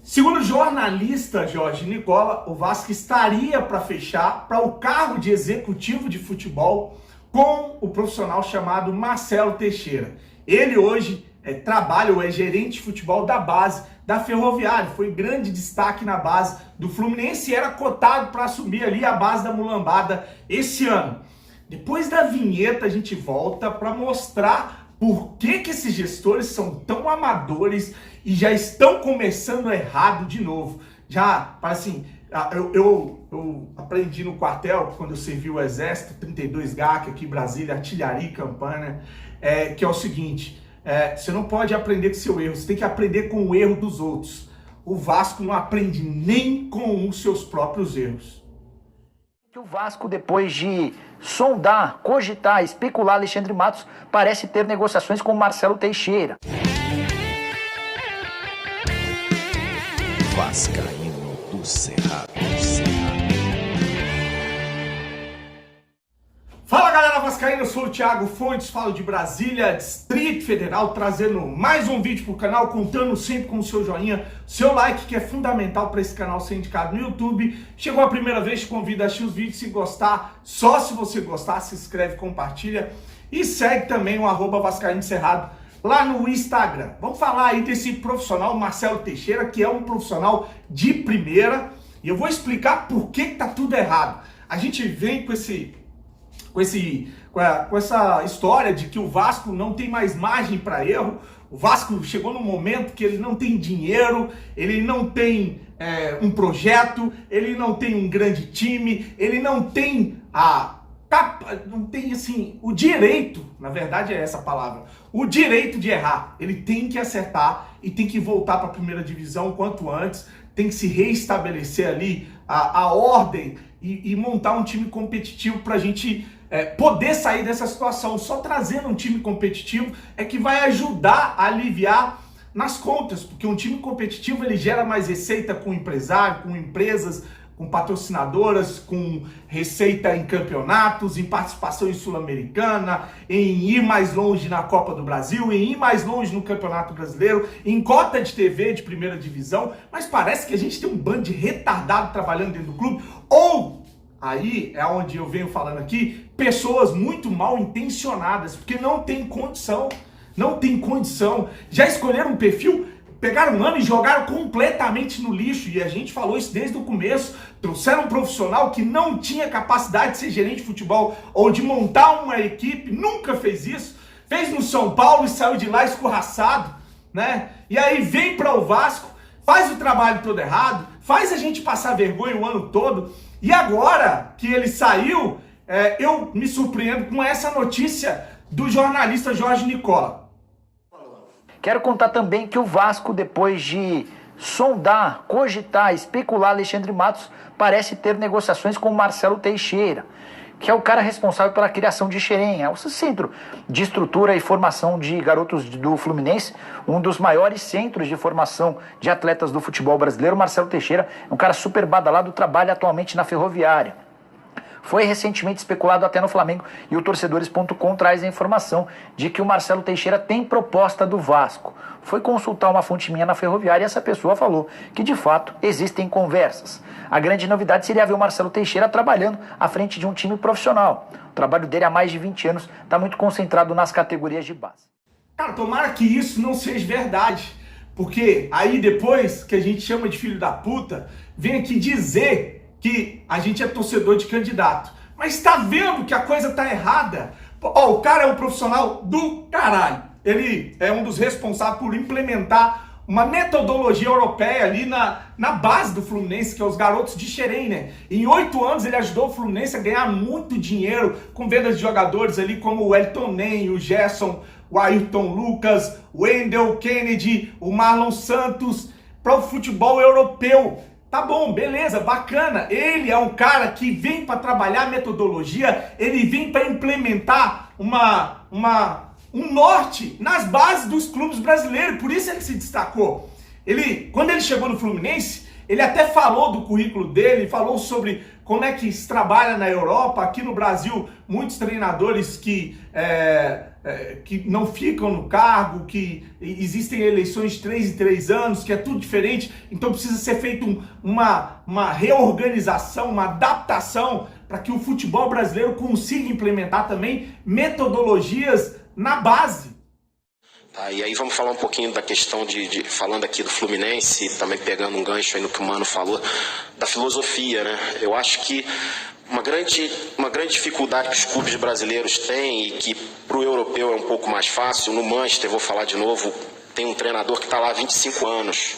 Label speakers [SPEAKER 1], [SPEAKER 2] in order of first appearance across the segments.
[SPEAKER 1] Segundo o jornalista Jorge Nicola, o Vasco estaria para fechar para o cargo de executivo de futebol com o profissional chamado Marcelo Teixeira. Ele hoje trabalha ou é gerente de futebol da base da Ferroviária, foi grande destaque na base do Fluminense e era cotado para assumir ali a base da Mulambada esse ano. Depois da vinheta a gente volta para mostrar por que esses gestores são tão amadores e já estão começando errado de novo. Já, assim, eu aprendi no quartel, quando eu servi o Exército, 32 GAC aqui em Brasília, artilharia e campanha, que é o seguinte, você não pode aprender com seu erro, você tem que aprender com o erro dos outros. O Vasco não aprende nem com os seus próprios erros.
[SPEAKER 2] O Vasco, depois de sondar, cogitar, especular Alexandre Matos, parece ter negociações com Marcelo Teixeira.
[SPEAKER 3] Vascaíno do Cerrado.
[SPEAKER 1] Fala galera vascaína, eu sou o Thiago Fontes, falo de Brasília, Distrito Federal, trazendo mais um vídeo pro canal, contando sempre com o seu joinha, seu like, que é fundamental para esse canal ser indicado no YouTube. Chegou a primeira vez, te convido a assistir os vídeos, se gostar, só se você gostar, se inscreve, compartilha e segue também o @vascaíno Cerrado lá no Instagram. Vamos falar aí desse profissional, Marcelo Teixeira, que é um profissional de primeira, e eu vou explicar por que tá tudo errado. A gente vem com essa história de que o Vasco não tem mais margem para erro. O Vasco chegou num momento que ele não tem dinheiro, ele não tem um projeto, ele não tem um grande time, ele não tem assim, o direito, na verdade é essa a palavra, o direito de errar. Ele tem que acertar e tem que voltar para a primeira divisão o quanto antes, tem que se reestabelecer ali a ordem e montar um time competitivo para a gente poder sair dessa situação. Só trazendo um time competitivo é que vai ajudar a aliviar nas contas, porque um time competitivo ele gera mais receita com empresário, com empresas, com patrocinadoras, com receita em campeonatos, em participação em Sul-Americana, em ir mais longe na Copa do Brasil, em ir mais longe no Campeonato Brasileiro, em cota de TV de primeira divisão, mas parece que a gente tem um bando de retardado trabalhando dentro do clube, ou, aí é onde eu venho falando aqui, pessoas muito mal intencionadas, porque não tem condição, já escolheram um perfil, pegaram um ano e jogaram completamente no lixo, e a gente falou isso desde o começo. Trouxeram um profissional que não tinha capacidade de ser gerente de futebol ou de montar uma equipe, nunca fez isso, fez no São Paulo e saiu de lá escorraçado, né? E aí vem para o Vasco, faz o trabalho todo errado, faz a gente passar vergonha o ano todo, e agora que ele saiu, eu me surpreendo com essa notícia do jornalista Jorge Nicola.
[SPEAKER 2] Quero contar também que o Vasco, depois de sondar, cogitar, especular Alexandre Matos, parece ter negociações com Marcelo Teixeira, que é o cara responsável pela criação de Xerém, é o centro de estrutura e formação de garotos do Fluminense, um dos maiores centros de formação de atletas do futebol brasileiro. Marcelo Teixeira é um cara super badalado, trabalha atualmente na Ferroviária. Foi recentemente especulado até no Flamengo, e o Torcedores.com traz a informação de que o Marcelo Teixeira tem proposta do Vasco. Foi consultar uma fonte minha na Ferroviária e essa pessoa falou que de fato existem conversas. A grande novidade seria ver o Marcelo Teixeira trabalhando à frente de um time profissional. O trabalho dele há mais de 20 anos está muito concentrado nas categorias de base.
[SPEAKER 1] Cara, tomara que isso não seja verdade, porque aí depois que a gente chama de filho da puta, vem aqui dizer que a gente é torcedor de candidato. Mas tá vendo que a coisa tá errada? O cara é um profissional do caralho. Ele é um dos responsáveis por implementar uma metodologia europeia ali na base do Fluminense, que é os garotos de Xerém, né? Em 8 anos ele ajudou o Fluminense a ganhar muito dinheiro com vendas de jogadores ali como o Elton Nem, o Gerson, o Ayrton Lucas, o Wendel Kennedy, o Marlon Santos, para o futebol europeu. Tá bom, beleza, bacana. Ele é um cara que vem para trabalhar a metodologia, ele vem para implementar um norte nas bases dos clubes brasileiros, por isso ele se destacou. Quando ele chegou no Fluminense, ele até falou do currículo dele, falou sobre como é que se trabalha na Europa. Aqui no Brasil, muitos treinadores que que não ficam no cargo, que existem eleições de 3 em 3 anos, que é tudo diferente, então precisa ser feita uma reorganização, uma adaptação para que o futebol brasileiro consiga implementar também metodologias na base.
[SPEAKER 4] Tá, e aí vamos falar um pouquinho da questão falando aqui do Fluminense, também pegando um gancho aí no que o Mano falou, da filosofia, né? Eu acho que uma grande dificuldade que os clubes brasileiros têm e que para o europeu é um pouco mais fácil, no Manchester, vou falar de novo, tem um treinador que está lá há 25 anos.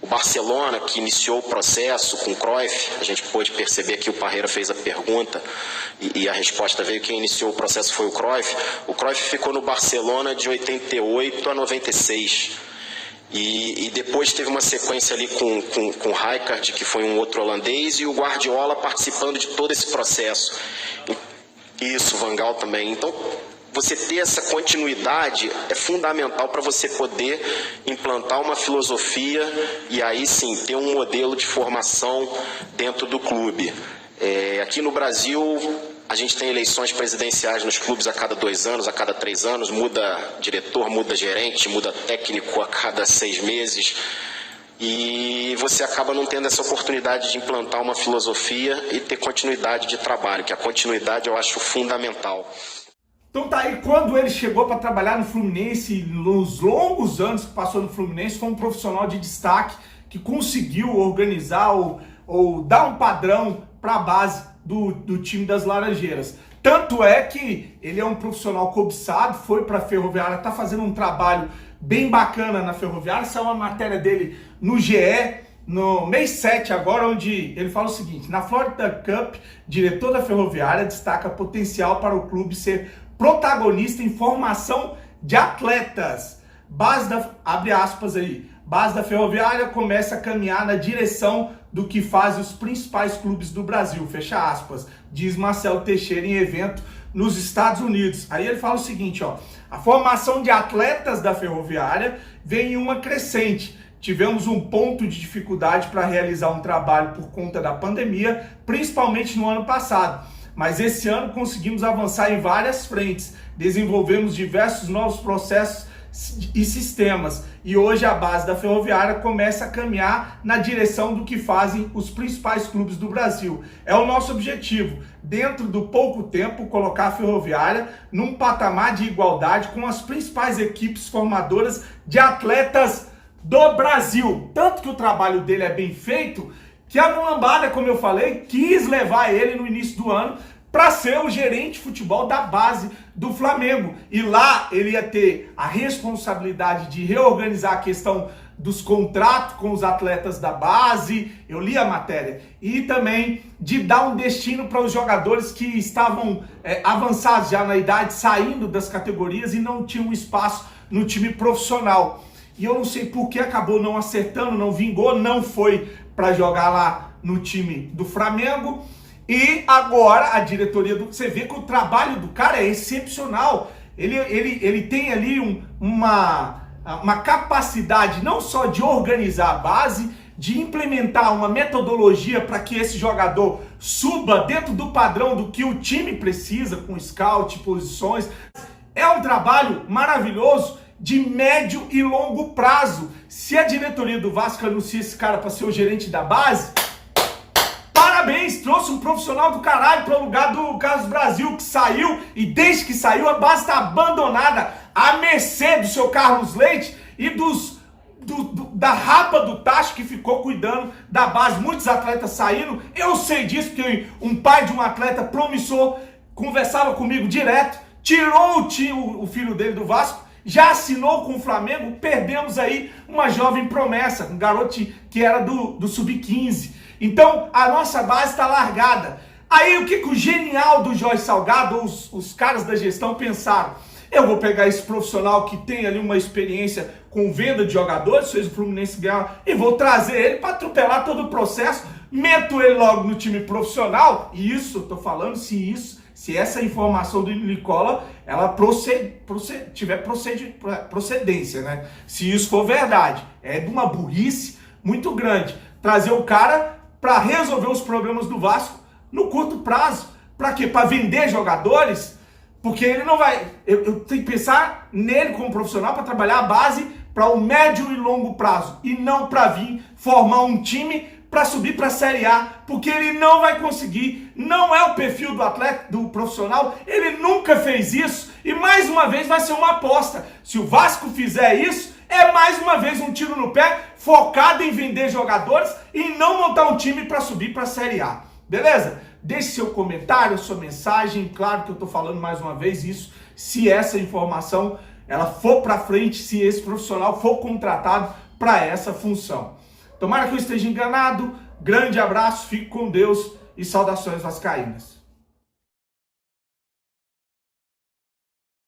[SPEAKER 4] O Barcelona, que iniciou o processo com o Cruyff, a gente pôde perceber que o Parreira fez a pergunta e a resposta veio, quem iniciou o processo foi o Cruyff. O Cruyff ficou no Barcelona de 88 a 96. E depois teve uma sequência ali com o Rijkaard, que foi um outro holandês, e o Guardiola participando de todo esse processo. Isso, Van Gaal também. Então, você ter essa continuidade é fundamental para você poder implantar uma filosofia e aí sim ter um modelo de formação dentro do clube. Aqui no Brasil, a gente tem eleições presidenciais nos clubes a cada 2 anos, a cada 3 anos, muda diretor, muda gerente, muda técnico a cada 6 meses. E você acaba não tendo essa oportunidade de implantar uma filosofia e ter continuidade de trabalho, que a continuidade eu acho fundamental.
[SPEAKER 1] Então tá aí, quando ele chegou para trabalhar no Fluminense, nos longos anos que passou no Fluminense, foi um profissional de destaque que conseguiu organizar ou dar um padrão para a base do time das Laranjeiras. Tanto é que ele é um profissional cobiçado, foi para a Ferroviária, está fazendo um trabalho bem bacana na Ferroviária. Essa é uma matéria dele no GE, no mês 7 agora, onde ele fala o seguinte: na Florida Cup, diretor da Ferroviária destaca potencial para o clube ser protagonista em formação de atletas. Abre aspas aí, base da Ferroviária começa a caminhar na direção do que fazem os principais clubes do Brasil, fecha aspas, diz Marcelo Teixeira em evento nos Estados Unidos. Aí ele fala o seguinte, ó: a formação de atletas da Ferroviária vem em uma crescente. Tivemos um ponto de dificuldade para realizar um trabalho por conta da pandemia, principalmente no ano passado. Mas esse ano conseguimos avançar em várias frentes, desenvolvemos diversos novos processos e sistemas, e hoje a base da Ferroviária começa a caminhar na direção do que fazem os principais clubes do Brasil. É o nosso objetivo, dentro do pouco tempo, colocar a Ferroviária num patamar de igualdade com as principais equipes formadoras de atletas do Brasil. Tanto que o trabalho dele é bem feito, que a Mulambada, como eu falei, quis levar ele no início do ano para ser o gerente de futebol da base do Flamengo. E lá ele ia ter a responsabilidade de reorganizar a questão dos contratos com os atletas da base, eu li a matéria, e também de dar um destino para os jogadores que estavam avançados já na idade, saindo das categorias e não tinham espaço no time profissional. E eu não sei por que acabou não acertando, não vingou, não foi para jogar lá no time do Flamengo. E agora a diretoria você vê que o trabalho do cara é excepcional. Ele tem ali uma capacidade não só de organizar a base, de implementar uma metodologia para que esse jogador suba dentro do padrão do que o time precisa, com scout, posições. É um trabalho maravilhoso de médio e longo prazo. Se a diretoria do Vasco anuncia esse cara para ser o gerente da base, parabéns, trouxe um profissional do caralho para o lugar do Carlos Brasil, que saiu, e desde que saiu a base está abandonada à mercê do seu Carlos Leite e da rapa do Tacho, que ficou cuidando da base. Muitos atletas saíram, eu sei disso porque um pai de um atleta promissor conversava comigo direto, tirou o filho dele do Vasco, já assinou com o Flamengo. Perdemos aí uma jovem promessa, um garoto que era do Sub-15. Então a nossa base está largada. Aí o que o genial do Jorge Salgado, os caras da gestão pensaram? Eu vou pegar esse profissional que tem ali uma experiência com venda de jogadores, fez o Fluminense ganhar, e vou trazer ele para atropelar todo o processo, meto ele logo no time profissional. E isso, eu tô falando, se essa informação do Nicola, ela tiver procedência, né? Se isso for verdade, é de uma burrice muito grande trazer o cara para resolver os problemas do Vasco no curto prazo. Para quê? Para vender jogadores? Porque ele não vai... Eu tenho que pensar nele como profissional para trabalhar a base para o médio e longo prazo. E não para vir formar um time para subir para a Série A. Porque ele não vai conseguir. Não é o perfil do atleta, do profissional. Ele nunca fez isso. E mais uma vez vai ser uma aposta. Se o Vasco fizer isso, é mais uma vez um tiro no pé, focado em vender jogadores e não montar um time para subir para a Série A. Beleza? Deixe seu comentário, sua mensagem. Claro que eu estou falando mais uma vez isso. Se essa informação ela for para frente, se esse profissional for contratado para essa função. Tomara que eu esteja enganado. Grande abraço, fique com Deus e saudações vascaínas.